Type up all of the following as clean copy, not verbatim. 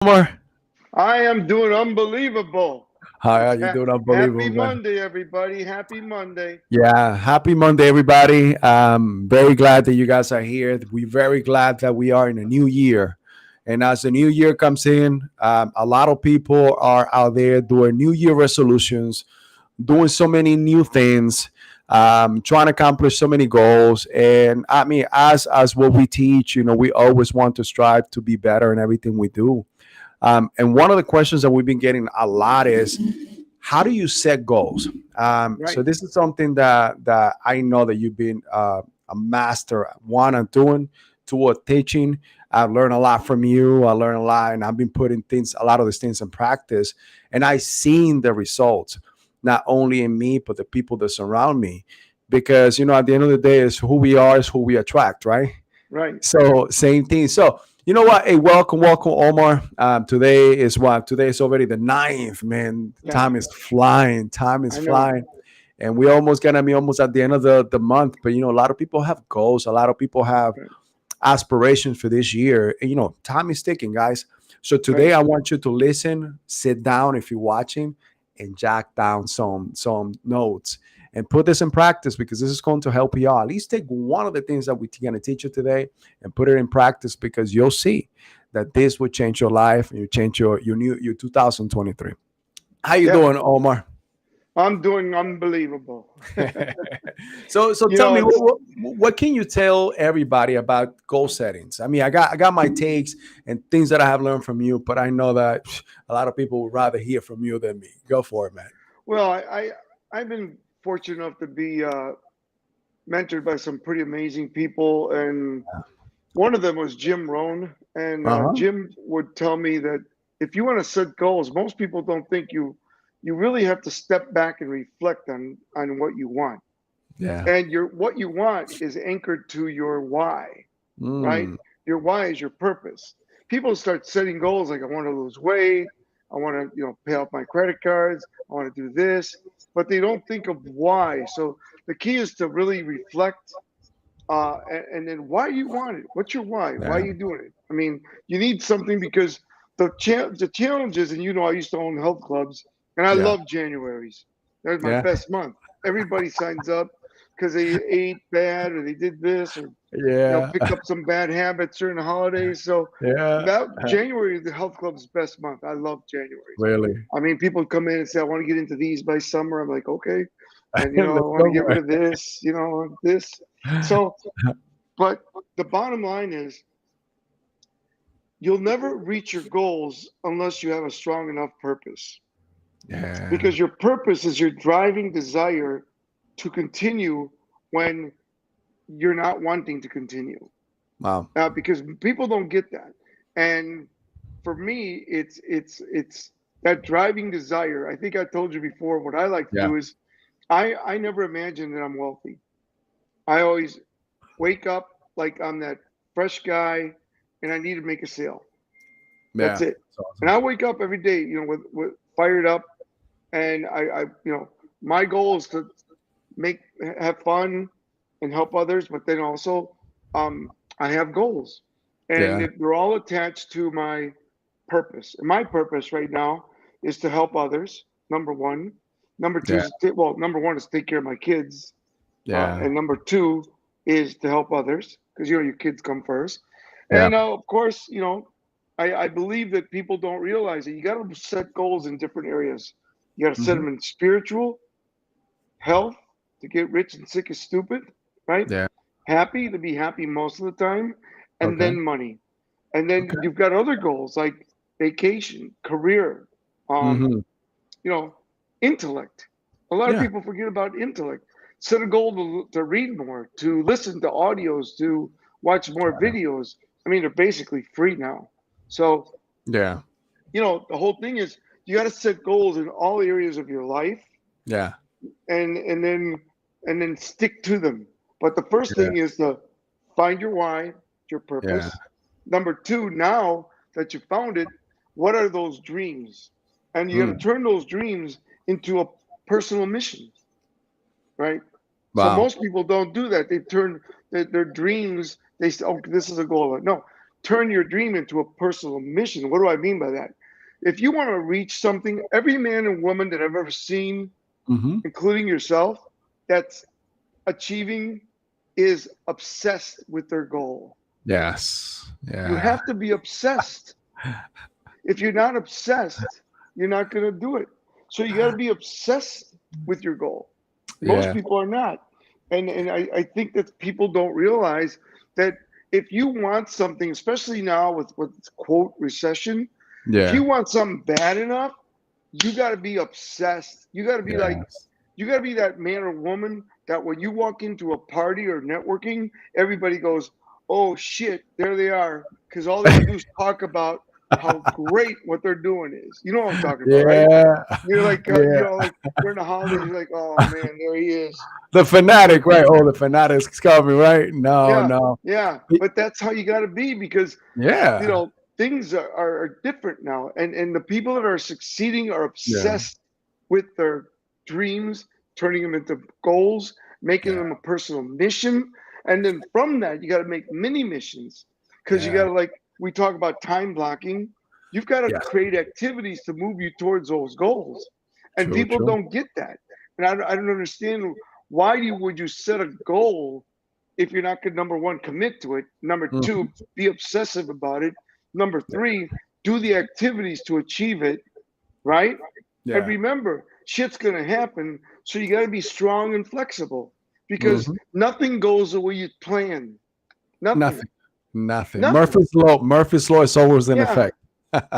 Omar? I am doing unbelievable. How are you doing? Happy Unbelievable, man. Monday, everybody. Happy Monday. Yeah, happy Monday, everybody. Very glad that you guys are here. We're very glad that we are in a new year. And as the new year comes in, a lot of people are out there doing New Year resolutions, doing so many new things, trying to accomplish so many goals. And I mean, as what we teach, we always want to strive to be better in everything we do. And one of the questions that we've been getting a lot is, how do you set goals? So Right. this is something that I know that you've been a master at one and doing, two at teaching. I've learned a lot from you. I learned a lot, and I've been putting a lot of these things in practice, and I've seen the results, not only in me but the people that surround me. Because at the end of the day, is who we are is who we attract, right? Right. So same thing. So you know what? Hey, welcome, Omar. Today is already the ninth. Man, Yeah. time is flying. Time is I know. flying, and we almost gonna be almost at the end of the month. But a lot of people have goals. A lot of people have Right. aspirations for this year. And, time is ticking, guys. So Right. today I want you to listen, sit down if you're watching, and jot down some notes and put this in practice, because this is going to help you out. At least take one of the things that we're going to teach you today and put it in practice, because you'll see that this will change your life and you change your 2023. How you Yeah. doing, Omar? I'm doing unbelievable. So you tell know, me, it's what can you tell everybody about goal settings? I mean, I got my takes and things that I have learned from you, but I know that a lot of people would rather hear from you than me. Go for it, man. well, I've been fortunate enough to be mentored by some pretty amazing people, and one of them was Jim Rohn. And Uh huh. Jim would tell me that if you want to set goals, most people don't think you really have to step back and reflect on what you want. Yeah. And your what you want is anchored to your why, right? Mm, Your why is your purpose. People start setting goals like I want to lose weight, I want to pay off my credit cards, I want to do this, but they don't think of why. So the key is to really reflect, and then why you want it. What's your why? Why are yeah. you doing it? I mean, you need something because the challenges, and I used to own health clubs, and I Yeah. love Januaries. That's my Yeah. best month. Everybody signs up because they ate bad or they did this or Yeah. picked up some bad habits during the holidays. So Yeah. that January is the health club's best month. I love Januaries. Really. I mean, people come in and say, "I want to get into these by summer." I'm like, okay, and I Let's want to go get for rid of this, this. it. So, but the bottom line is, you'll never reach your goals unless you have a strong enough purpose. Yeah. Because your purpose is your driving desire to continue when you're not wanting to continue. Wow. Because people don't get that. And for me, it's that driving desire. I think I told you before. What I like to Yeah. do is I never imagine that I'm wealthy. I always wake up like I'm that fresh guy, and I need to make a sale. That's Yeah. it. That's And awesome. I wake up every day, with fired up, and my goal is to make have fun and help others, but then also, I have goals, and Yeah. they're all attached to my purpose. And my purpose right now is to help others. Number one. Number two Yeah. is number one is take care of my kids, Yeah. and number two is to help others because your kids come first. Yeah. And of course, I believe that people don't realize that you got to set goals in different areas. You got to set Hmm. them in spiritual, health, to get rich and sick is stupid, right? Yeah. Happy, to be happy most of the time, and Okay. then money. And then Okay. you've got other goals like vacation, career, um, Hmm. you know, intellect. A lot of Yeah. people forget about intellect. Set a goal to read more, to listen to audios, to watch more videos. I mean, they're basically free now. So, Yeah. the whole thing is you got to set goals in all areas of your life, Yeah. and then stick to them. But the first Yeah. thing is to find your why, your Yeah. purpose. Number two, now that you found it, what are those dreams? And you got to Mm. turn those dreams into a personal mission, right? So Wow. most people don't do that. They turn their dreams. They say, "Oh, this is a goal." No, turn your dream into a personal mission. What do I mean by that? If you want to reach something, every man and woman that I've ever seen, Hmm. including yourself, that's achieving is obsessed with their goal. Yes. You Yeah. have to be obsessed. If you're not obsessed, you're not going to do it. So you got to be obsessed with your goal. Most Yeah. people are not. And I think that people don't realize that if you want something, especially now with what's quote recession, if Yeah. you want something bad enough, you got to be obsessed. You got to be like, Yes. you got to be that man or woman that when you walk into a party or networking, everybody goes, oh shit, there they are. Because all they got to do is talk about how great what they're doing is. You know what I'm talking about, right? Yeah. You're like, Yeah. like during the holidays, you're like, oh man, there he is. The But fanatic, right? Oh, the fanatic's coming, right? No, yeah, no. yeah. But that's how you got to be because Yeah. things are different now, and the people that are succeeding are Yeah. obsessed with their dreams, turning them into goals, making Yeah. them a personal mission, and then from that you got to make mini missions because you got Yeah. to, like we talk about time blocking, you've got to Yeah. create activities to move you towards those goals, and True, people true. don't get that, and I don't understand why would you set a goal if you're not going to, number one, commit to it, number Mhm. two, be obsessive about it, number three, do the activities to achieve it, right? And Yeah. remember, shit's going to happen, so you got to be strong and flexible because Hmm. nothing goes the way you plan. Nothing. Nothing. Nothing. Nothing. Murphy's law. Murphy's law is always in Yeah. effect.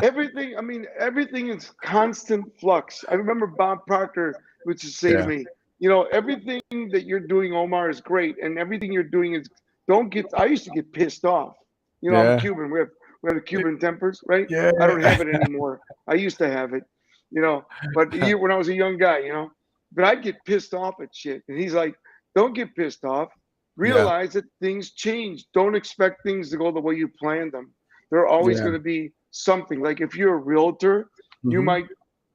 Everything, I mean, everything is constant flux. I remember Bob Proctor would just say to Yeah. me, everything that you're doing, Omar, is great, and everything you're doing is don't get. I used to get pissed off. I'm Yeah. Cuban. We have the Cuban tempers, right? I don't Yeah. have it anymore. I used to have it, but when I was a young guy, but I'd get pissed off at shit, and he's like, "Don't get pissed off. Yeah. Realize that things change. Don't expect things to go the way you planned them. They're always Yeah. going to be something. Like if you're a realtor, you Hmm. might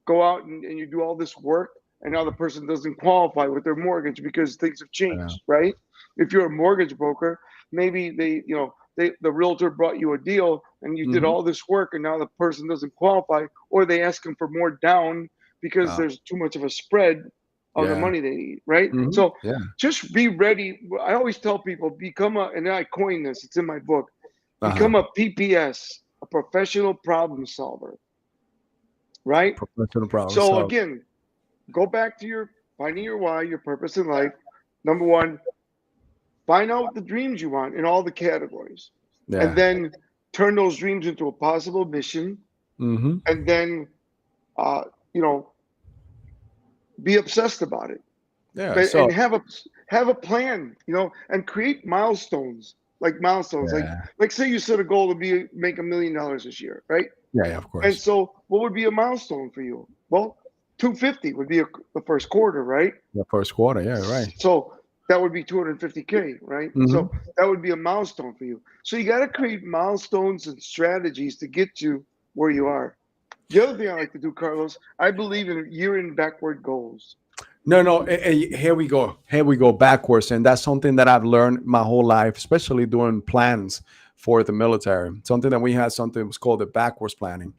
go out and you do all this work, and now the person doesn't qualify with their mortgage because things have Yeah. changed, right? If you're a mortgage broker, maybe the realtor brought you a deal and you did Hmm. all this work, and now the person doesn't qualify, or they ask them for more down because Oh, there's too much of a spread of the yeah. money they need, right? Hmm. So Yeah. just be ready. I always tell people, and I coined this, it's in my book, Uh-huh. become a PPS, a professional problem solver, right? Professional problem So solved. again, go back to your finding your why, your purpose in life. Number one, find out the dreams you want in all the categories, and Yeah. then turn those dreams into a possible mission, Hmm. and then uh, you know be obsessed about it, Yeah. and So have a plan, and create milestones, like yeah. say you set a goal to make $1 million this year, right? Yeah. Yeah. Of And course. so, what would be a milestone for you? Well, 250 would be the first quarter, right? The first quarter. Yeah. Right. So that would be 250K, right? So Hmm. that would be a milestone for you. So you got to create milestones and strategies to get you where you are. The other thing I like to do, Carlos, I believe in year in backward goals. No, no. Here we go. Here we go backwards, and that's something that I've learned my whole life, especially doing plans for the military. Something that we had something was called the backwards planning,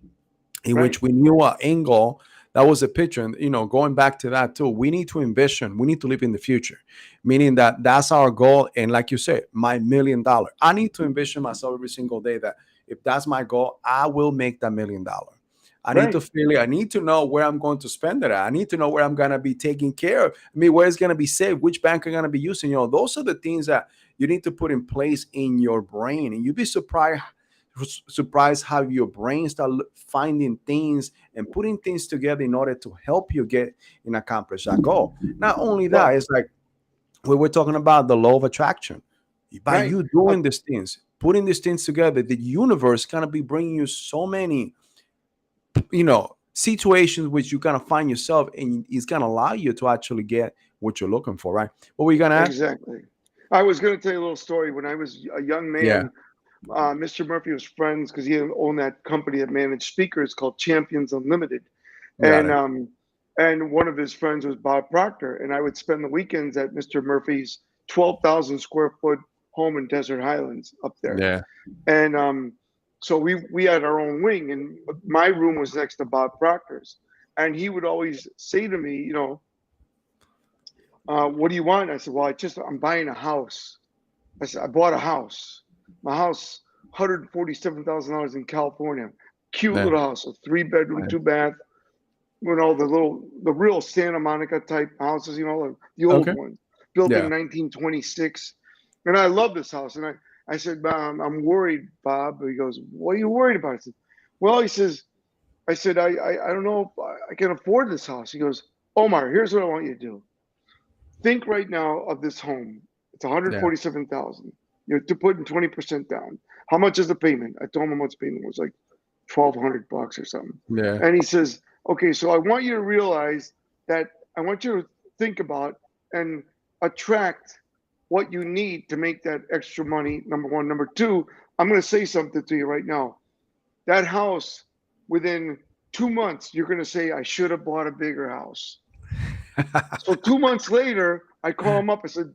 in Right, which we knew an angle that was a picture. And going back to that too, we need to envision, we need to live in the future, meaning that that's our goal. And like you said, my $1 million, I need to envision myself every single day that if that's my goal, I will make that $1 million. I need to right, feel it. I need to know where I'm going to spend it at. I need to know where I'm going to be taking care of. I mean, where it's going to be saved, which bank I'm going to be using. Those are the things that you need to put in place in your brain. And you'd be surprised how your brain start finding things and putting things together in order to help you get and accomplish that goal. Not only that, well, it's like we were talking about the law of attraction. By right. you doing these things, putting these things together, the universe going to be bringing you so many situations which you're going to find yourself, and it's going to allow you to actually get what you're looking for, right? What were you going to add? Exactly. I was going to tell you a little story. When I was a young Yeah. man, Mr. Murphy was friends because he owned that company that managed speakers called Champions Unlimited, Got and it. one of his friends was Bob Proctor, and I would spend the weekends at Mr. Murphy's 12,000 square foot home in Desert Highlands up there, Yeah. and So we had our own wing, and my room was next to Bob Proctor's, and he would always say to me, what do you want? I said, well, I'm buying a house. I said, I bought a house. My house, $147,000 in California. Cute Yeah. little house, a 3 bedroom, 2 bath, the real Santa Monica type houses, the old Okay. ones, built in Yeah. 1926. And I love this house. And I said, I'm worried, Bob. He goes, what are you worried about? I said, well, I said, I don't know if I can afford this house. He goes, Omar, here's what I want you to do. Think right now of this home. It's Yeah. 147,000. You're to put in 20% down. How much is the payment? I told him how much payment was, like $1,200 or something. Yeah. And he says, okay, so I want you to realize that I want you to think about and attract what you need to make that extra money. Number one. Number two, I'm going to say something to you right now. That house, within 2 months, you're going to say, I should have bought a bigger house. So 2 months later, I call him up. I said,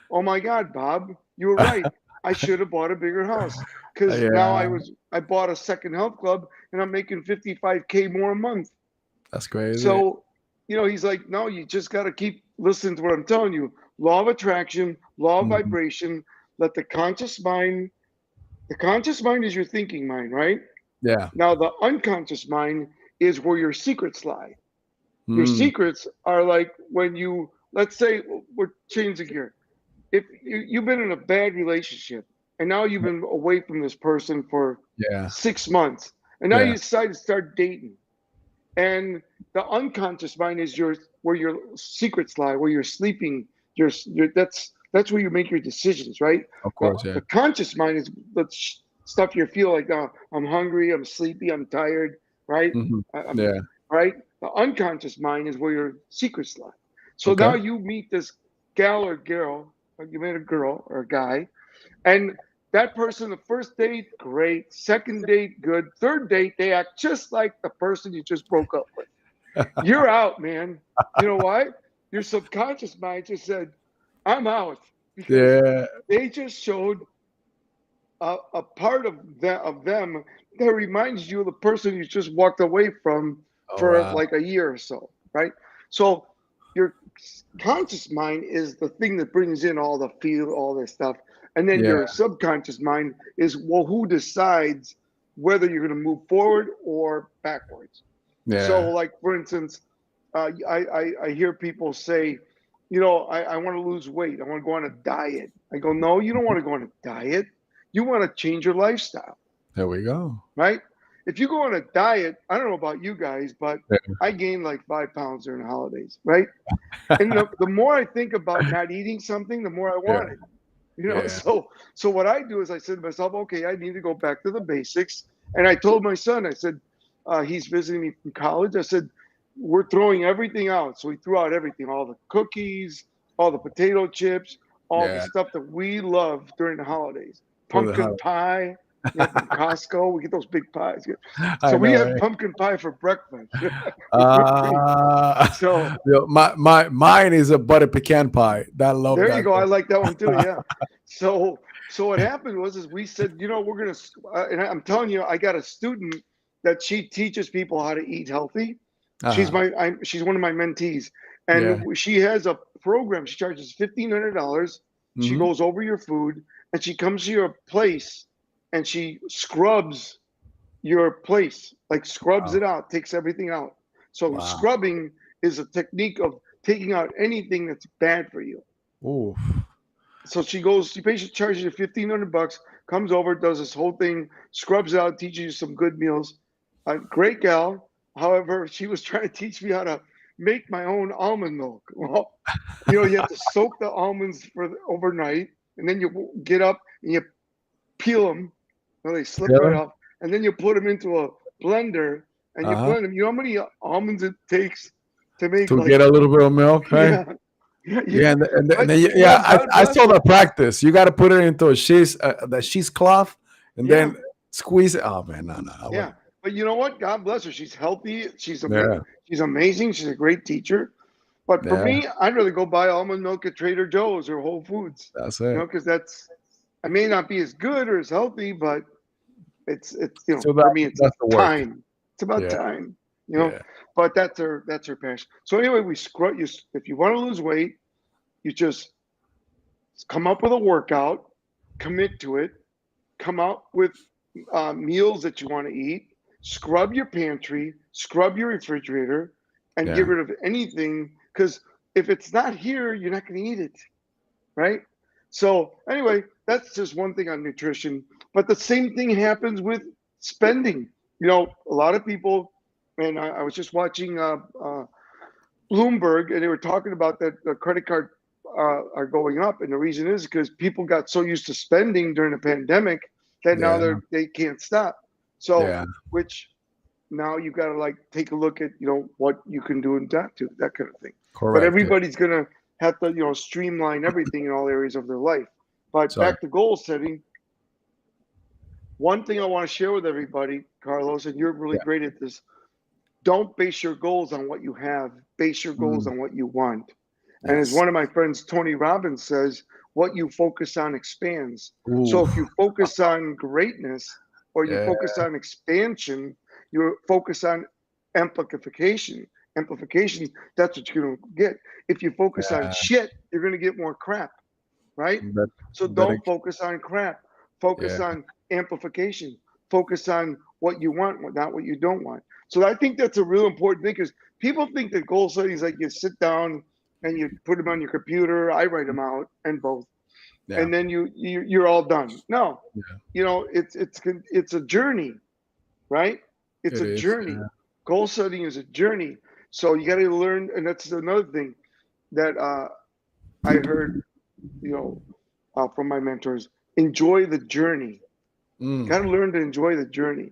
oh my God, Bob, you were right. I should have bought a bigger house because now Yeah. I bought a second health club and I'm making 55K more a month. That's crazy. So, he's like, no, you just got to keep listening to what I'm telling you. Law of attraction, law of Mhm. vibration. Let the conscious mind is your thinking mind, right? Yeah. Now, the unconscious mind is where your secrets lie. Your Mm. secrets are like when let's say, we're changing gear. If you've been in a bad relationship and now you've been away from this person for Yeah. 6 months, and now you Yeah. decide to start dating, and the unconscious mind is where your secrets lie, where you're sleeping. That's where you make your decisions, right? Of The, course. Yeah. the conscious mind is the stuff you feel like, oh, I'm hungry, I'm sleepy, I'm tired, right? Hmm. I'm Yeah. right. The unconscious mind is where your secrets lie. So Okay. now you meet this gal or girl, or you met a girl or a guy, and that person, the first date, great. Second date, good. Third date, they act just like the person you just broke up with. You're out, man. You know why? Your subconscious mind just said, I'm out, because Yeah. they just showed a part of them that reminds you of the person you just walked away from Oh for wow. like a year or so, right? So your conscious mind is the thing that brings in all the feel, all this stuff, and then Yeah. your subconscious mind is, well, who decides whether you're going to move forward or backwards. So, Yeah. like for instance, I hear people say, I want to lose weight. I want to go on a diet. I go, no, you don't want to go on a diet. You want to change your lifestyle, There we go. right? If you go on a diet, I don't know about you guys, but Yeah. I gained like 5 pounds during the holidays, right? And the more I think about not eating something, the more I Yeah. want it. Yeah. So what I do is I said to myself, okay, I need to go back to the basics. And I told my son, I said, he's visiting me from college. I said, we're throwing everything out. So we threw out everything, all the cookies, all the potato chips, all the Yeah. stuff that we love during the holidays. For the Pumpkin holiday. pie, from Costco. We get those big pies. So I we know, had right? pumpkin pie for breakfast with whipped cream. So Yo, mine is a butter pecan pie. I love there you that go. I thing. like that one too. Yeah. So what happened was is we said, we're gonna, and I'm telling you, I got a student that she teaches people how to eat healthy. Uh-huh. She's one of my mentees, Yeah. and she has a program. She charges $1,500. She Hmm. goes over your food, and she comes to your place, and she scrubs your place, like scrubs Wow. it out, takes everything out. So Wow. scrubbing is a technique of taking out anything that's bad for you. Ooh. So she basically charges you $1,500, comes over, does this whole thing, scrubs out, teaches you some good meals. A great gal. However, she was trying to teach me how to make my own almond milk. Well, you have to soak the almonds for overnight, and then you get up and you peel them. Well, they slip right Really? off, and then you put them into a blender and you Uh-huh. blend them. You know how many almonds it takes to make, To like, get a little bit of milk, right? yeah, yeah, Yeah, and then yeah, man, God I bless saw her. the practice. You got to put it into the cheesecloth, and Yeah, then squeeze it. Oh man, no, I yeah. wouldn't. But you know what? God bless her. She's healthy. Yeah, She's amazing. She's a great teacher. But for yeah, me, I'd rather go buy almond milk at Trader Joe's or Whole Foods. that's it. Because I may not be as good or as healthy, but It's So for me it's that's the work. time. It's about Yeah. time, Yeah. but that's her passion. So anyway, we scrub you. If you want to lose weight, you just come up with a workout, commit to it, come out with meals that you want to eat, scrub your pantry, scrub your refrigerator, and get Yeah. rid of anything, because if it's not here, you're not going to eat it, right? So anyway, that's just one thing on nutrition. But the same thing happens with spending. A lot of people, and I was just watching Bloomberg, and they were talking about that the credit card are going up, and the reason is because people got so used to spending during the pandemic that now Yeah. they can't stop. So, Yeah. which now you got to like take a look at what you can do and not do, that kind of thing. But Correct. Yeah. everybody's gonna have to streamline everything in all areas of their life. But Sorry. back to goal setting, one thing I want to share with everybody, Carlos, and you're really Yeah. great at this. Don't base your goals on what you have. Base your goals Mm, on what you want. And as yes. one of my friends, Tony Robbins, says, what you focus on expands. So Ooh. if you focus on greatness or you Yeah. focus on expansion, you focus on amplification. Amplification, that's what you're going to get. If you focus on Yeah. shit, you're going to get more crap, right? But So better. don't focus on crap. Focus Yeah. on amplification. Focus on what you want, not what you don't want. So I think that's a real important thing, because people think that goal setting is like you sit down and you put them on your computer. I write them out and both, Yeah. and then you're all done. No, Yeah. it's a journey, right? It's It a is. journey. Goal setting is a journey. So you got to learn, and that's another thing that I heard, you know, from my mentors. Enjoy the journey. Mm. Got to learn to enjoy the journey,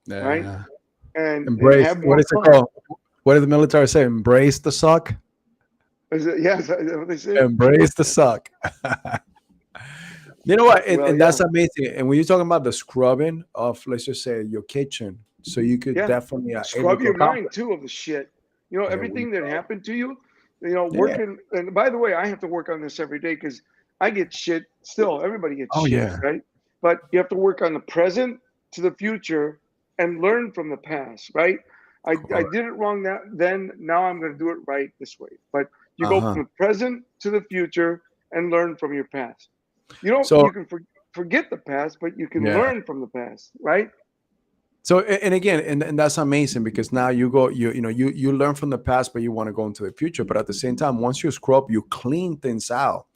right? Yeah. And Embrace. have What more is it fun. called? What did the military say? Embrace the suck. Is that what they say? Embrace the suck. You know what? And, Well, and that's yeah, amazing. And when you're talking about the scrubbing of, let's just say, your kitchen, so you could yeah. definitely able Scrub to your mind accomplish. too of the shit. There we Everything that go. happened to you. Yeah. Working. And by the way, I have to work on this every day because I get shit still. Everybody gets Oh shit, yeah. right? But you have to work on the present to the future and learn from the past, right? I Correct. did it wrong then. Now I'm going to do it right this way. But you Uh go huh. from the present to the future and learn from your past. So You can forget the past, but you can yeah. learn from the past, right? So and again, and that's amazing because now you go, you learn from the past, but you want to go into the future. But at the same time, once you scrub, you clean things out.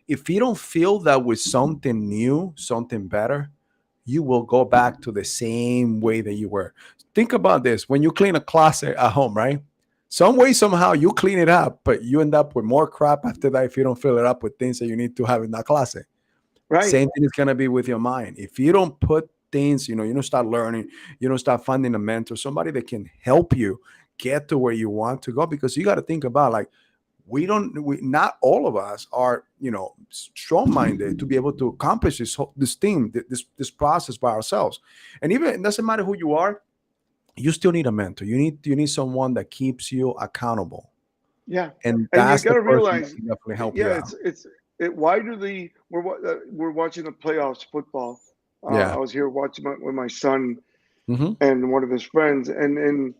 If you don't feel that with something new, something better, you will go back to the same way that you were. Think about this: when you clean a closet at home, right? Some way, somehow, you clean it up, but you end up with more crap after that if you don't fill it up with things that you need to have in that closet. Right. Same thing is gonna be with your mind. If you don't put things, you don't start learning, you don't start finding a mentor, somebody that can help you get to where you want to go. Because you got to think about, like, we not all of us are, strong minded to be able to accomplish this thing, this process by ourselves. And even it doesn't matter who you are, you still need a mentor. You need someone that keeps you accountable, Yeah, and and you that's got the to person that realize, can definitely help yeah, you out. why do the we're watching the playoffs football. Yeah. I was here watching with my son Hmm. and one of his friends, and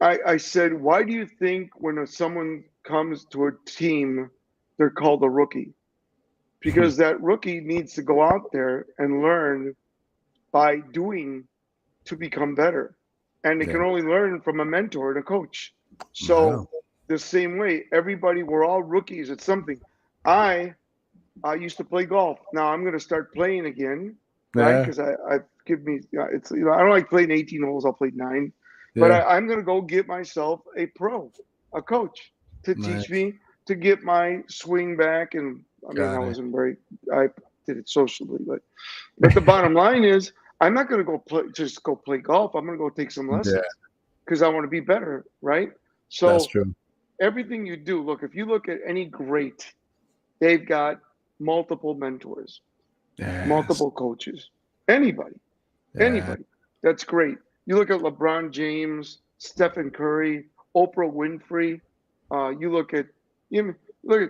I said, why do you think when someone comes to a team, they're called a rookie? Because that rookie needs to go out there and learn by doing to become better. And they Yeah. can only learn from a mentor and a coach. Yeah. So the same way, everybody, we're all rookies at something. I I used to play golf. Now I'm going to start playing again, right? Yeah. Because I give me it's I don't like playing 18 holes. I'll play 9, but Yeah. I'm going to go get myself a pro, a coach to teach Nice. me to get my swing back. And I mean, I Got it. wasn't very I did it socially, but the bottom line is I'm not going to go play golf. I'm going to go take some Yeah, lessons because I want to be better, right? that's So true. everything you do, look, if you look at any great, they've got multiple mentors, Yes. multiple coaches. Anybody, Yeah. anybody. That's great. You look at LeBron James, Stephen Curry, Oprah Winfrey. You look at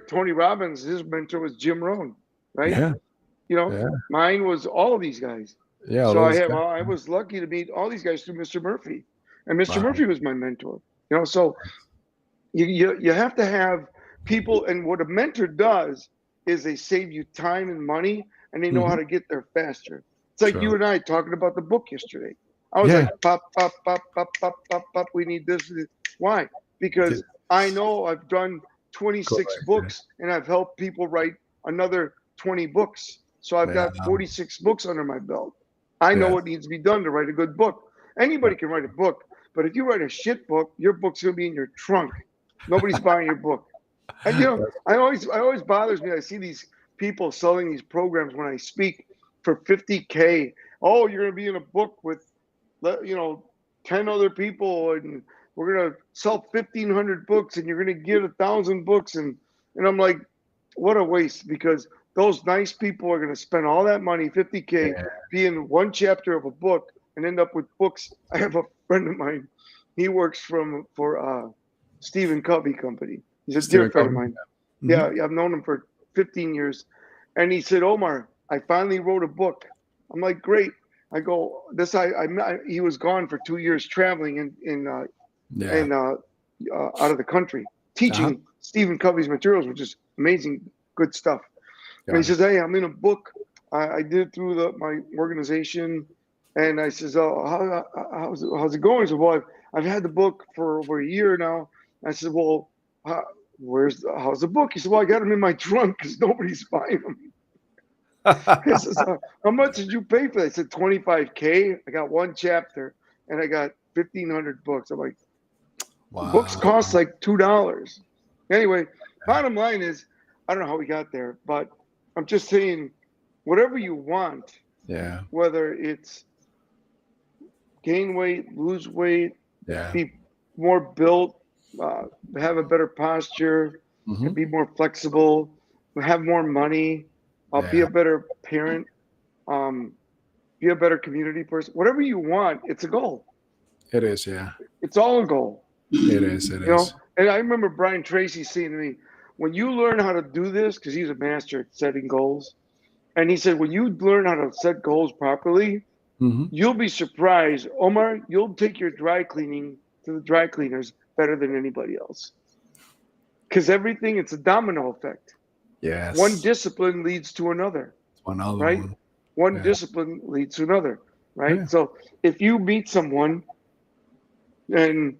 Tony Robbins. His mentor was Jim Rohn, right? Yeah. You know, Yeah. mine was all of these guys. Yeah, all So those guys. I was lucky to meet all these guys through Mr. Murphy, and Mr. Wow. Murphy was my mentor. So you have to have people, and what a mentor does is they save you time and money, and they know how Hmm. to get there faster. It's like you True. and I talking about the book yesterday. I was Yeah. like, pop, pop, pop, pop, pop, pop, pop. We need this. Why? Th- Because I know I've done 26 Correct. Yeah. books, and I've helped people write another 20 books. So I've Yeah. got 46 books under my belt. I know Yeah. what needs to be done to write a good book. Anybody can write a book, but if you write a shit book, your book's going to be in your trunk. Nobody's buying your book. And I always bothers me. I see these people selling these programs when I speak for 50K. Oh, you're going to be in a book with, 10 other people, and we're going to sell 1,500 books, and you're going to get 1,000 books, and I'm like, what a waste, because those nice people are going to spend all that money, 50K, Yeah. be in one chapter of a book, and end up with books. I have a friend of mine. He works for Stephen Covey Company. He's a dear Stephen friend of Covey. mine. Hmm. Yeah, I've known him for 15 years. And he said, Omar, I finally wrote a book. I'm like, great. I go, he was gone for 2 years traveling Yeah. out of the country, Uh-huh. teaching Stephen Covey's materials, which is amazing, good stuff. And he Got it. says, hey, I'm in a book. I did it through my organization. And I says, oh, how's it going? He said, well, I've had the book for over a year now. I said, well, how, how's the book? He said, well, I got them in my trunk because nobody's buying them. He says, how much did you pay for that? I said, 25K. I got one chapter and I got 1,500 books. I'm like, books Wow. cost like $2. Anyway, bottom line is, I don't know how we got there, but I'm just saying, whatever you want, Yeah. whether it's gain weight, lose weight, Yeah. be more built, uh, have a better posture, Hmm. be more flexible, have more money, be Yeah. a better parent, um, be a better community person. Whatever you want, it's a goal. It is. Yeah. It's all a goal. It is. It You know, is. and I remember Brian Tracy saying to me, when you learn how to do this, because he's a master at setting goals, and he said, when you learn how to set goals properly, Hmm. you'll be surprised. Omar, you'll take your dry cleaning to the dry cleaners better than anybody else. Because everything, it's a domino effect. One Yes. discipline leads to another, One other right? one. One Yeah. discipline leads to another, right? Yeah. So if you meet someone and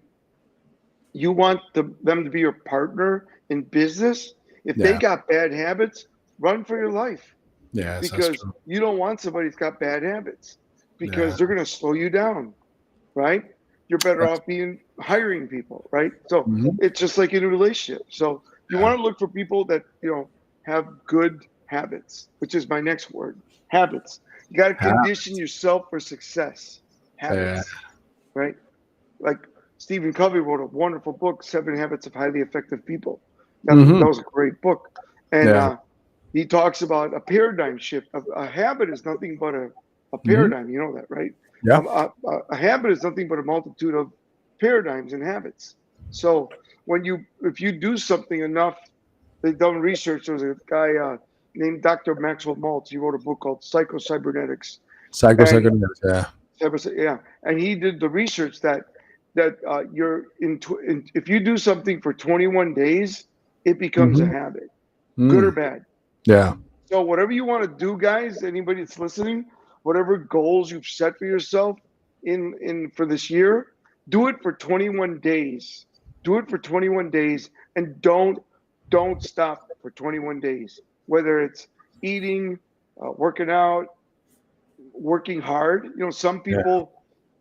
you want them to be your partner in business, if they Yeah. got bad habits, run for your life, Yes, that's because true. you don't want somebody who's got bad habits, Yeah. because they're going to slow you down, right? You're better That's, off being hiring people, right? So mhm. it's just like in a relationship. So you Yeah. want to look for people that have good habits, which is my next word, habits. You got to Yeah. condition yourself for success. Yeah. Habits, right? Like Stephen Covey wrote a wonderful book, Seven Habits of Highly Effective People. Hmm. That was a great book. And Yeah. he talks about a paradigm shift. A habit is nothing but a Hmm. paradigm. You know that, right? Yeah. A habit is nothing but a multitude of paradigms and habits. So if you do something enough, they've done research. There was a guy named Dr. Maxwell Maltz. He wrote a book called Psycho-Cybernetics. And Psychological. Yeah. yeah, and he did the research that if you do something for 21 days, it becomes a Hmm. habit, good or Mm. bad. Yeah. So whatever you want to do, guys, anybody that's listening, whatever goals you've set for yourself in for this year, do it for 21 days. Do it for 21 days, and don't stop for 21 days. Whether it's eating, working out, working hard. Some Yeah. people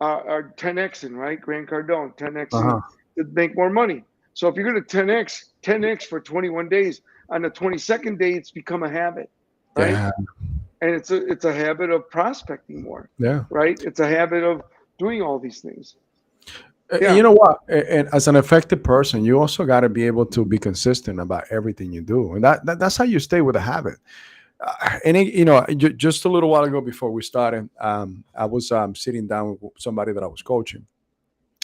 are 10xing, right? Grant Cardone, 10xing Uh-huh. to make more money. So if you're going to 10x for 21 days, on the 22nd day, it's become a habit, right? Yeah. And it's a habit of prospecting more, Yeah. right? It's a habit of doing all these things. And Yeah, you know what? And as an effective person, you also got to be able to be consistent about everything you do, and that's how you stay with a habit. Just a little while ago before we started, I was sitting down with somebody that I was coaching.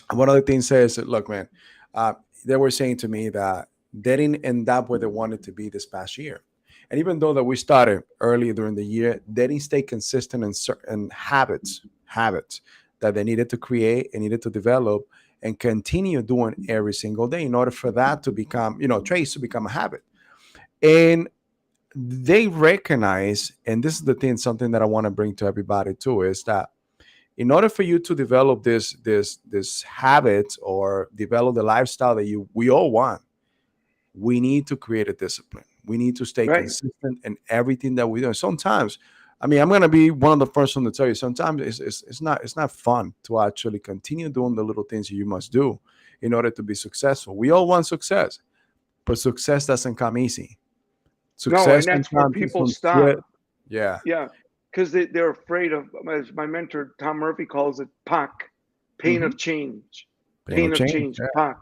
And one of the things is, look, man, uh, they were saying to me that they didn't end up where they wanted to be this past year. And even though that we started early during the year, they didn't stay consistent in certain habits that they needed to create and needed to develop and continue doing every single day in order for that to become, traits to become a habit. And they recognize, and this is the thing, something that I want to bring to everybody too, is that in order for you to develop this habit or develop the lifestyle that we all want, we need to create a discipline. We need to stay Right. consistent in everything that we do. Sometimes, I mean, I'm gonna be one of the first one to tell you. Sometimes it's not fun to actually continue doing the little things you must do in order to be successful. We all want success, but success doesn't come easy. No, Success and that's where sometimes is people from sweat. stop. Yeah, Yeah, because they're afraid of, as my mentor Tom Murphy calls it, POC, pain hmm of change, pain of pain of change. change, Yeah. POC,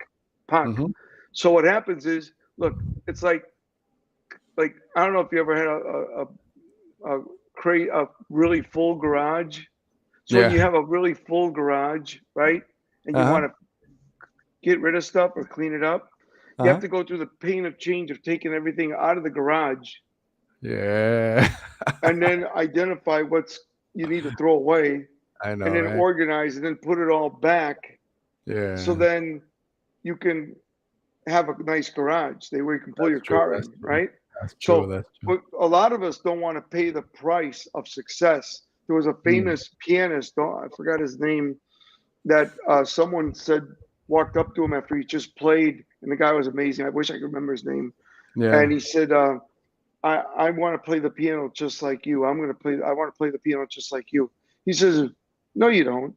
POC. hmm So what happens is, look, it's like I don't know if you ever had a really full garage. So when you Yeah. have a really full garage, right, and you Uh-huh. want to get rid of stuff or clean it up, you have Uh-huh. to go through the pain of change of taking everything out of the garage Yeah. and then identify what's you need to throw away I and know, then right? organize and then put it all back so Yeah. then you can have a nice garage where you can pull That's your true. car That's in, true. right? That's true. So, That's true. but a lot of us don't want to pay the price of success. There was a Mm. famous pianist, I forgot his name, that someone said walked up to him after he just played, and the guy was amazing. I wish I could remember his name. Yeah. And he said, I want to play the piano just like you. I want to play the piano just like you. He says, no, you don't.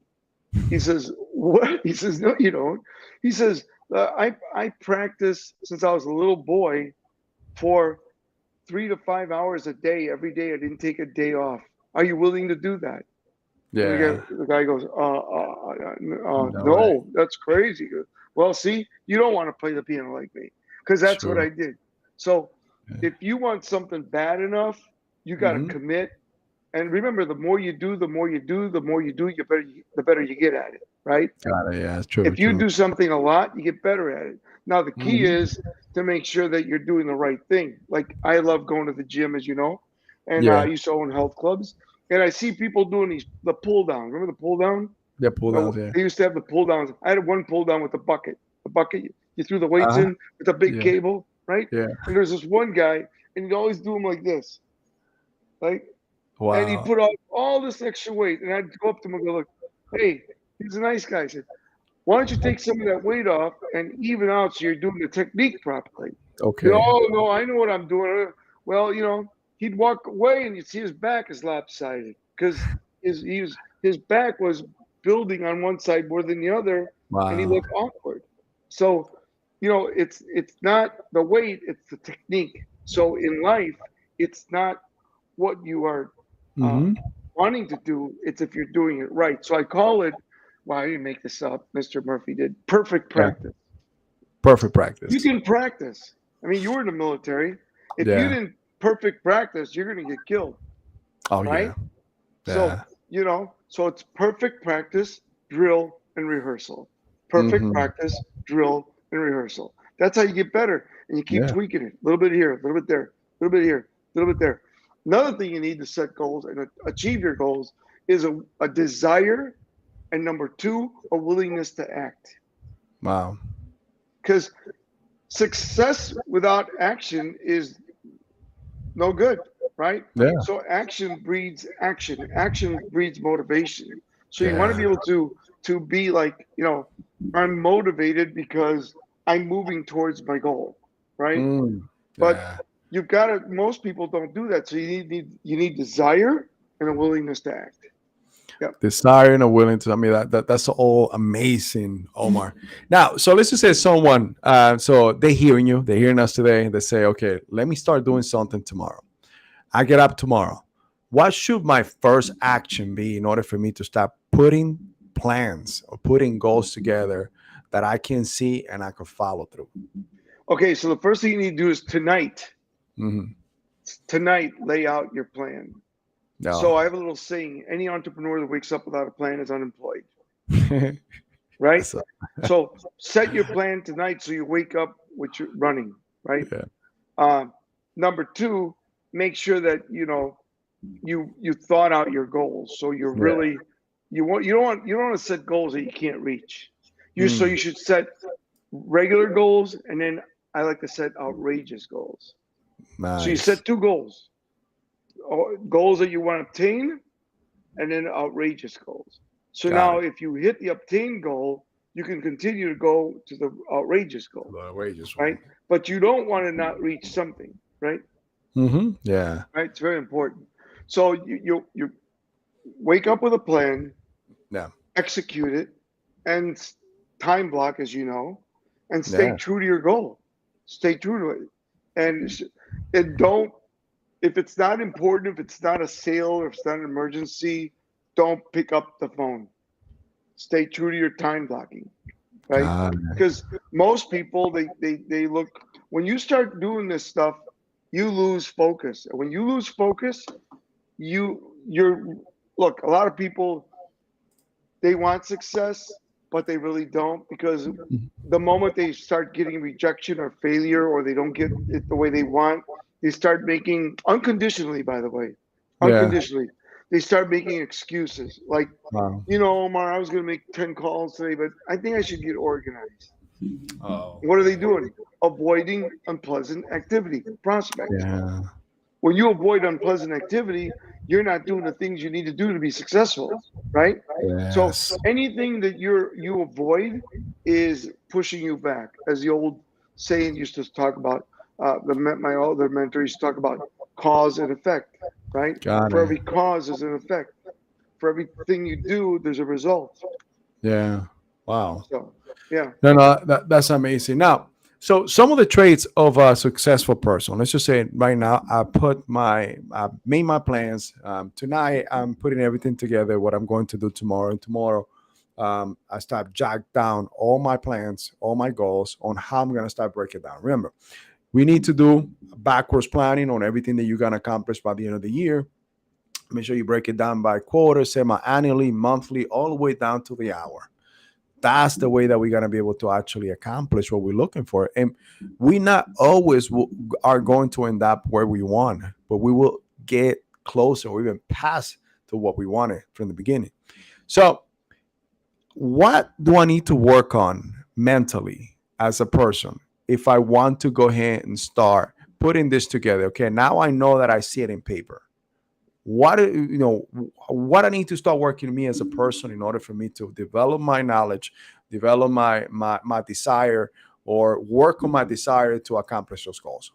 He says, what? He says, no, you don't. He says, I practice since I was a little boy for 3 to 5 hours a day. Every day I didn't take a day off. Are you willing to do that? And Yeah. the guy goes, No way. no, that's crazy. Well, see, you don't want to play the piano like me because that's what True. I did. So Yeah. if you want something bad enough, you got to Mm-hmm. commit. And remember, the more you do, the better you get at it, right? Got it. Yeah. It's true. If you True. do something a lot, you get better at it. Now, the key hmm is to make sure that you're doing the right thing. Like I love going to the gym, as you know, and I Yeah. used to own health clubs, and I see people doing the pull down. Remember the pull down? Yeah. Pull downs. Yeah. They used to have the pull downs. I had one pull down with a bucket. The bucket you threw the weights Uh-huh. in with a big Yeah. cable, right? Yeah. And there's this one guy, and he'd always do them like this, like, and he'd Wow. put on all this extra weight, and I'd go up to him and go, "Look, hey, he's a nice guy." I said, "Why don't you take some of that weight off and even out so you're doing the technique properly?" Okay. Oh no, I know what I'm doing. Well, he'd walk away and you'd see his back is lopsided because his back was building on one side more than the other, and he Wow. looked awkward. So, it's not the weight, it's the technique. So in life, it's not what you are uh, Mm-hmm. wanting to do; it's if you're doing it right. So I call it. Well, I didn't make this up. Mr. Murphy did perfect Yeah. practice. Perfect You practice. can practice. I mean, you were in the military. If you Yeah. didn't perfect practice, you're going to get killed, Oh right? yeah. So, Yeah. so it's perfect practice, drill, and rehearsal. Perfect Mm-hmm. practice, drill, and rehearsal. That's how you get better. And you keep Yeah. tweaking it. A little bit here, a little bit there, a little bit here, a little bit there. Another thing you need to set goals and achieve your goals is a desire, and number two, a willingness to act. Wow. Because success without action is no good, right? Yeah. So action breeds action. Action breeds motivation. So you want to Yeah. be able to be like, I'm motivated because I'm moving towards my goal, right? Mm. But Yeah. you've got to. Most people don't do that. So you need desire and a willingness to act. Yep. Desire and a willing to. I mean, that's all amazing, Omar. Now, so let's just say someone. So they're hearing us today. They say, okay, let me start doing something tomorrow. I get up tomorrow. What should my first action be in order for me to start putting plans or putting goals together that I can see and I can follow through? Okay. So the first thing you need to do is Mm-hmm. tonight lay out your plan. No. So I have a little saying: any entrepreneur that wakes up without a plan is unemployed, right? So, So set your plan tonight so you wake up with your running, right? yeah. Uh, Number two, make sure that you thought out your goals. So you're Yeah. really you don't want to set goals that you can't reach. You Mm, should set regular goals, and then I like to set outrageous goals. So you nice. set two goals: goals that you want to obtain, and then outrageous goals. So Got now, it. if you hit the obtain goal, you can continue to go to the outrageous goal, The outrageous right? one. But you don't want to not reach something, right? Yeah. Right? It's very important. So you wake up with a plan, Yeah. execute it, and time block, as you know, and stay Yeah. true to your goal. Stay true to it, and don't. If it's not important, if it's not a sale, or if it's not an emergency, don't pick up the phone. Stay true to your time blocking, right? Got it. Because most people they look when you start doing this stuff, you lose focus. And when you lose focus, you're look. A lot of people they want success, but they really don't because the moment they start getting rejection or failure or they don't get it the way they want, they start making unconditionally, by the way, Yeah. unconditionally, they start making excuses like, Wow. Omar, I was going to make 10 calls today, but I think I should get organized. Oh, What are they okay. doing? Avoiding unpleasant activity, prospects. Yeah. When you avoid unpleasant activity, you're not doing the things you need to do to be successful, right? So Yes. anything that you avoid is pushing you back. As the old saying used to talk about, my older mentor used to talk about cause and effect, right? Got For it. every cause, there's an effect. For everything you do, there's a result. Yeah. Wow. So, yeah. No, no, that's amazing. Now, so some of the traits of a successful person. Let's just say right now, I made my plans. Tonight, I'm putting everything together. What I'm going to do tomorrow, and tomorrow, I start jot down all my plans, all my goals on how I'm going to start breaking down. Remember, we need to do backwards planning on everything that you're going to accomplish by the end of the year. Make sure you break it down by quarter, semi-annually, monthly, all the way down to the hour. That's the way that we're going to be able to actually accomplish what we're looking for. And we not always are going to end up where we want, but we will get closer or even past to what we wanted from the beginning. So what do I need to work on mentally as a person if I want to go ahead and start putting this together? Okay, now I know that I see it in paper. What I need to start working on me as a person in order for me to develop my knowledge, develop my desire, or work on my desire to accomplish those goals.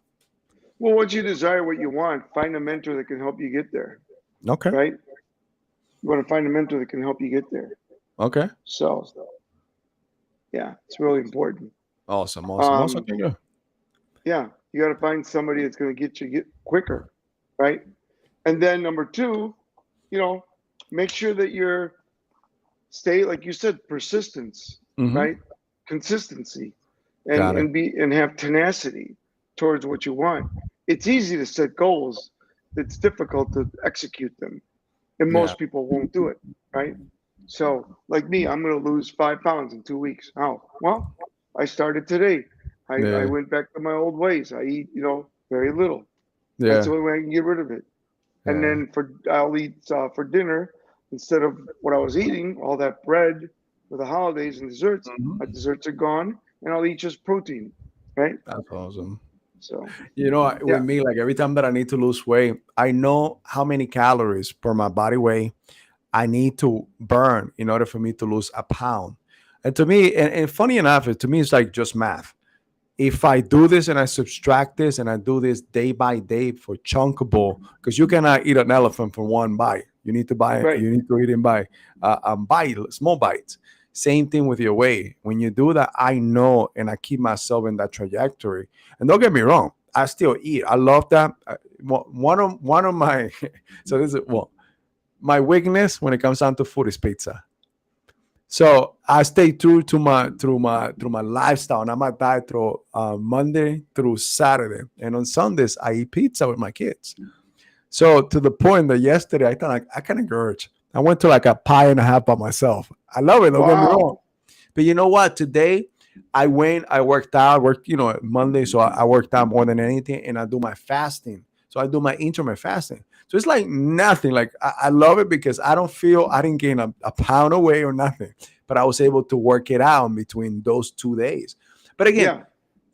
Well, once you desire what you want, find a mentor that can help you get there, Okay. right? You want to find a mentor that can help you get there. Okay. So, yeah, it's really important. Awesome. Awesome. Awesome. Um, Okay. Good. yeah, you got to find somebody that's going to get quicker, right? And then number two, you know, make sure that you're stay like you said, persistence, Mm-hmm. right? Consistency, and Got it. and be and have tenacity towards what you want. It's easy to set goals. It's difficult to execute them, and Yeah. most people won't do it, right? So, like me, I'm going to lose 5 pounds in 2 weeks. How? Well, I started today. I Yeah. went back to my old ways. I eat, very little. That's Yeah. the only way I can get rid of it. And Yeah. then I'll eat for dinner instead of what I was eating, all that bread for the holidays and desserts. My Mhm. desserts are gone, and I'll eat just protein, right? That's awesome. So, With yeah, me, like every time that I need to lose weight, I know how many calories per my body weight I need to burn in order for me to lose a pound. And to me, and funny enough, to me, it's like just math. If I do this and I subtract this and I do this day by day for chunkable, because you cannot eat an elephant from one bite. You need to buy. right. You need to eat it by small bites. Same thing with your weight. When you do that, I know and I keep myself in that trajectory. And don't get me wrong, I still eat. I love that. One of my so this is my weakness when it comes down to food is pizza. So I stay true to my lifestyle, and I'm a diet through Monday through Saturday, and on Sundays I eat pizza with my kids. So to the point that yesterday I thought like I kind of urge. I went to like a pie and a half by myself. I love it. Don't get me wrong. Wow. But you know what? Today I went. I worked out. Worked Monday, so I worked out more than anything, and I do my fasting. So I do my intermittent fasting. So it's like nothing. Like I love it because I don't feel I didn't gain a pound away or nothing, but I was able to work it out in between those 2 days. But again, Yeah.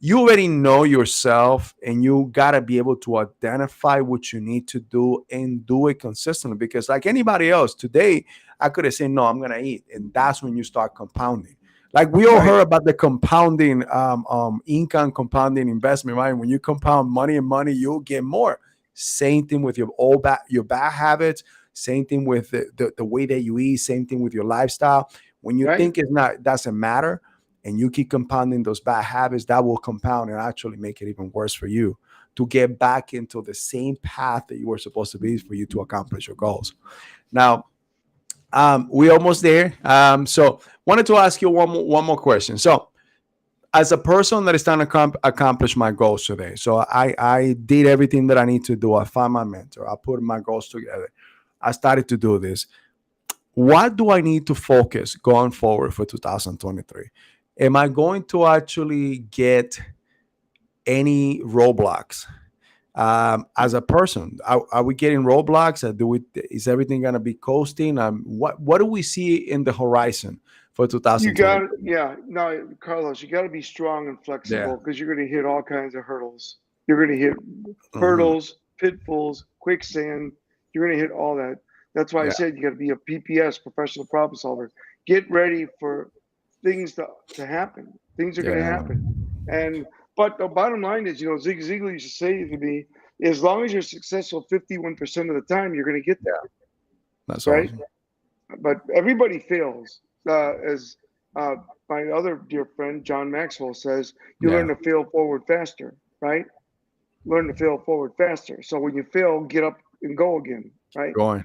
you already know yourself and you got to be able to identify what you need to do and do it consistently, because like anybody else today I could have said no, I'm gonna eat, and that's when you start compounding. Like we all Right. heard about the compounding income, compounding investment, right? When you compound money and money, you'll get more. Same thing with your bad habits. Same thing with the way that you eat. Same thing with your lifestyle. When you Right. think it's not doesn't matter, and you keep compounding those bad habits, that will compound and actually make it even worse for you to get back into the same path that you were supposed to be for you to accomplish your goals. Now, we almost there. So, wanted to ask you one more question. So, as a person that is trying to accomplish my goals today, so I did everything that I need to do. I found my mentor. I put my goals together. I started to do this. What do I need to focus going forward for 2023? Am I going to actually get any roadblocks as a person? Are we getting roadblocks? Is everything going to be coasting? What do we see in the horizon for You got 2023? yeah. No, Carlos, you got to be strong and Yeah. flexible because you're going to hit all kinds of hurdles. You're going to hit Hmm. hurdles, pitfalls, quicksand. You're going to hit all that. That's why I Yeah. said you got to be a PPS, professional problem solver. Get ready for things to happen. Things are going to Yeah. happen. And but the bottom line is, Zig Ziglar used to say to me, as long as you're successful 51% of the time, you're going to get there, That's right? awesome. But everybody fails. As uh, my other dear friend John Maxwell says, you learn Yeah. to fail forward faster, right? Learn to fail forward faster. So when you fail, get up and go again, right? Going.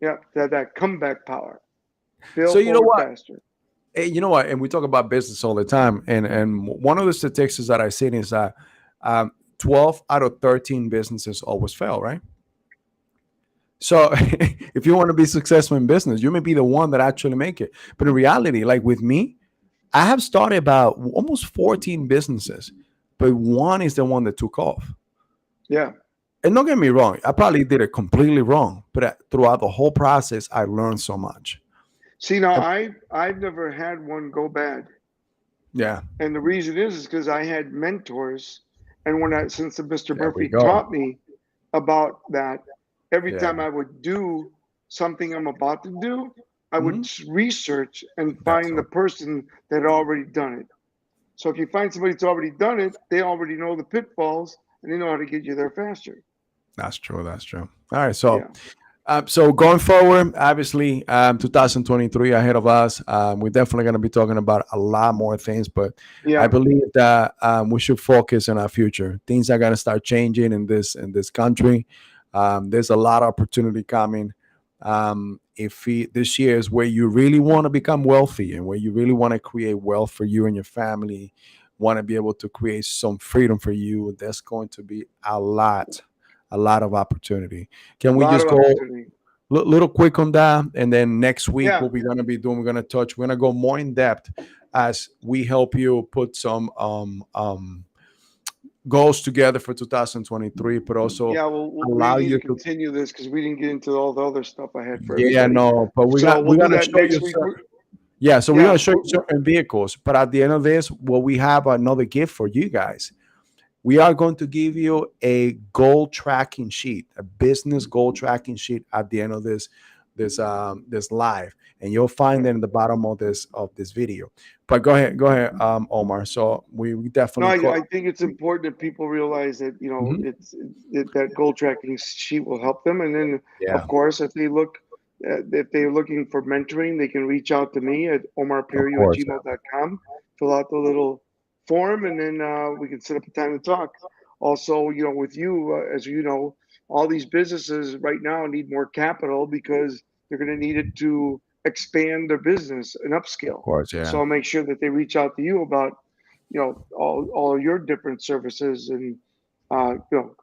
Yeah, that comeback power. Fail So you know forward what? faster. Hey, you know what? And we talk about business all the time. And one of the statistics that I've seen is that 12 out of 13 businesses always fail, right? So if you want to be successful in business, you may be the one that actually make it. But in reality, like with me, I have started about almost 14 businesses, but one is the one that took off. Yeah. And don't get me wrong, I probably did it completely wrong, but throughout the whole process, I learned so much. See, now And I've never had one go bad, yeah, and the reason is because I had mentors, and when I since Mr. there we Murphy go. taught me about that, every Yeah. time I would do something I'm about to do, I would Mhm. research and That's find the all. person that had already done it. So if you find somebody that's already done it, they already know the pitfalls and they know how to get you there faster. That's true. That's true. All right. So Yeah. So going forward, obviously, 2023 ahead of us. We're definitely going to be talking about a lot more things, but I Yeah. believe that we should focus on our future. Things are going to start changing in this country. There's a lot of opportunity coming. This year is where you really want to become wealthy and where you really want to create wealth for you and your family, want to be able to create some freedom for you. There's going to be a lot of opportunity. Can A we lot just of go opportunity. little quick on that, and then next week Yeah. what we're going to be doing, we're going to go more in depth as we help you put some goals together for 2023, but also Yeah. We allow need to you to. continue this because we didn't get into all the other stuff I had for Yeah, everybody. no, but So we'll we're do gonna that show you next week. yeah, so we're Yeah. gonna show you certain vehicles, but at the end of this, well, we have another gift for you guys. We are going to give you a goal tracking sheet, a business goal tracking sheet at the end of this live, and you'll find it in the bottom of this video. But go ahead, Omar. So we No, definitely I think it's important that people realize that Mhm. that goal tracking sheet will help them, and then Yeah, of course if they're looking for mentoring, they can reach out to me at of omarperiu at course. gmail.com, fill out the little form, and then we can set up a time to talk. Also, with you, as you know, all these businesses right now need more capital because they're going to need it to expand their business and Of upscale. course, yeah. So I'll make sure that they reach out to you about all your different services and uh, you know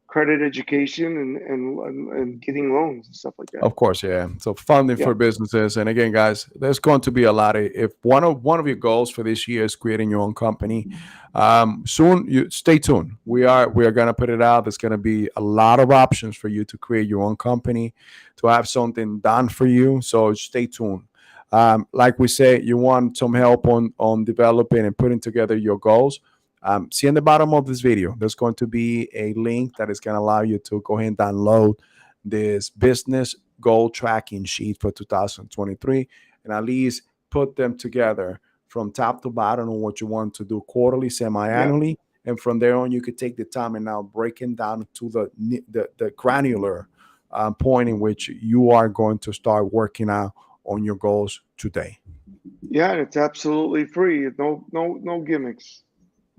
credit education and getting loans and stuff like that. Of course, yeah. So funding Yeah, for businesses, and again, guys, there's going to be a lot of. If one of your goals for this year is creating your own company, soon you stay tuned. We are gonna put it out. There's gonna be a lot of options for you to create your own company, to have something done for you. So stay tuned. Like we say, you want some help on developing and putting together your goals. See in the bottom of this video, there's going to be a link that is going to allow you to go ahead and download this business goal tracking sheet for 2023 and at least put them together from top to bottom on what you want to do quarterly, yeah, semi-annually, and from there on you could take the time and now breaking down to the granular point in which you are going to start working out on your goals today. yeah. And it's absolutely free. No gimmicks.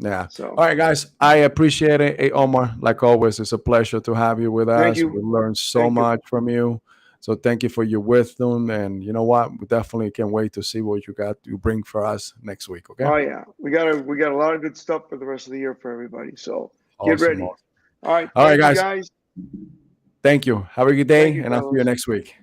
Yeah. So All right, guys. I appreciate it. Hey, Omar, like always, it's a pleasure to have you with thank us. We you, learned so thank you. much from you. So thank you for your wisdom. And you know what? We definitely can't wait to see what you bring for us next week. Okay. Oh yeah, we got a lot of good stuff for the rest of the year for everybody. So get Awesome. ready. Awesome. All right, All right, thank you guys. guys. Thank you. Have a good Thank day. you, And I'll see you Carlos. next week.